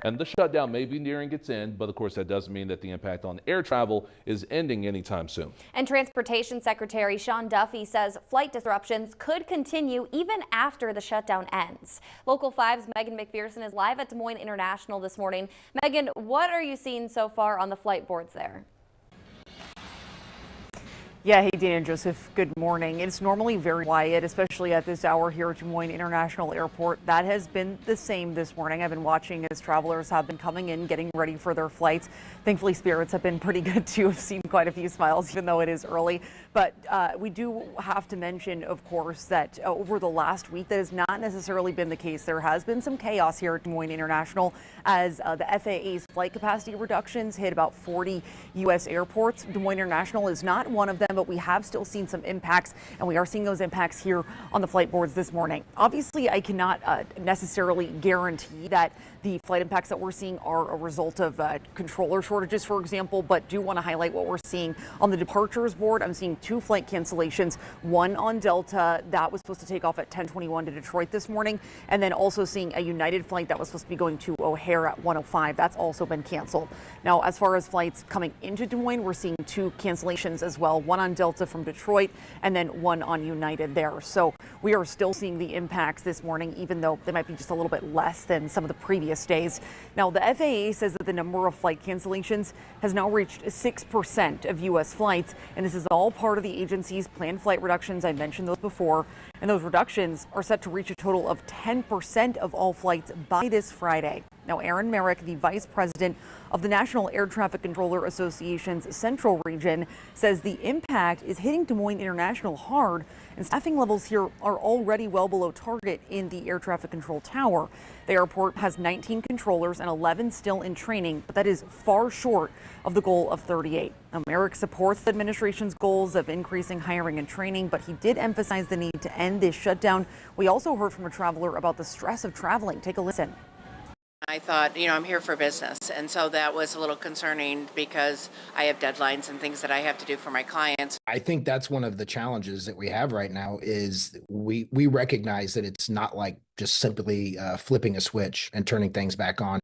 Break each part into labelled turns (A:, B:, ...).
A: And the shutdown may be nearing its end, but of course that doesn't mean that the impact on air travel is ending anytime soon.
B: And Transportation Secretary Sean Duffy says flight disruptions could continue even after the shutdown ends. Local 5's Megan McPherson is live at Des Moines International this morning. Megan, what are you seeing so far on the flight boards there?
C: Yeah, hey, Dana and Joseph, good morning. It's normally very quiet, especially at this hour here at Des Moines International Airport. That has been the same this morning. I've been watching as travelers have been coming in, getting ready for their flights. Thankfully, spirits have been pretty good too. I've seen quite a few smiles, even though it is early. But we do have to mention, of course, that over the last week, that has not necessarily been the case. There has been some chaos here at Des Moines International as the FAA's flight capacity reductions hit about 40 U.S. airports. Des Moines International is not one of them, but we have still seen some impacts, and we are seeing those impacts here on the flight boards this morning. Obviously, I cannot necessarily guarantee that the flight impacts that we're seeing are a result of controller shortages, for example, but do want to highlight what we're seeing on the departures board. I'm seeing 2 flight cancellations, one on Delta that was supposed to take off at 10:21 to Detroit this morning, and then also seeing a United flight that was supposed to be going to O'Hare at 1:05. That's also been canceled. Now, as far as flights coming into Des Moines, we're seeing 2 cancellations as well, one on Delta from Detroit and then one on United there. So we are still seeing the impacts this morning, even though they might be just a little bit less than some of the previous days. Now, the FAA says that the number of flight cancellations has now reached 6% of U.S. flights, and this is all part of the agency's planned flight reductions. I mentioned those before, and those reductions are set to reach a total of 10% of all flights by this Friday. Now, Aaron Merrick, the vice president of the National Air Traffic Controller Association's Central Region, says the impact is hitting Des Moines International hard, and staffing levels here are already well below target in the air traffic control tower. The airport has 19 controllers and 11 still in training, but that is far short of the goal of 38. Now, Merrick supports the administration's goals of increasing hiring and training, but he did emphasize the need to end this shutdown. We also heard from a traveler about the stress of traveling. Take a listen.
D: I thought, I'm here for business, and so that was a little concerning because I have deadlines and things that I have to do for my clients.
E: I think that's one of the challenges that we have right now is we recognize that it's not like just simply flipping a switch and turning things back on.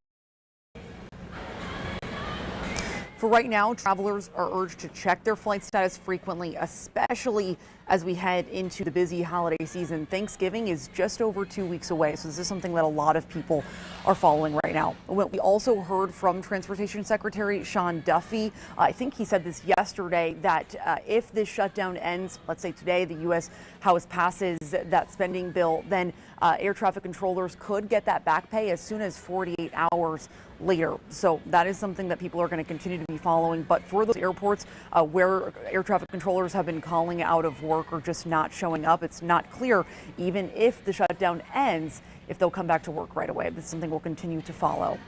C: For right now, travelers are urged to check their flight status frequently, especially as we head into the busy holiday season. Thanksgiving is just over 2 weeks away, so this is something that a lot of people are following right now. We also heard from Transportation Secretary Sean Duffy. I think he said this yesterday that if this shutdown ends, let's say today, the U.S. House passes that spending bill, then air traffic controllers could get that back pay as soon as 48 hours later. So that is something that people are going to continue to be following. But for those airports where air traffic controllers have been calling out of work or just not showing up, it's not clear, even if the shutdown ends, if they'll come back to work right away. This is something we'll continue to follow.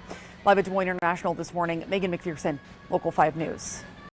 C: Live at Des Moines International this morning, Megan McPherson, Local 5 News.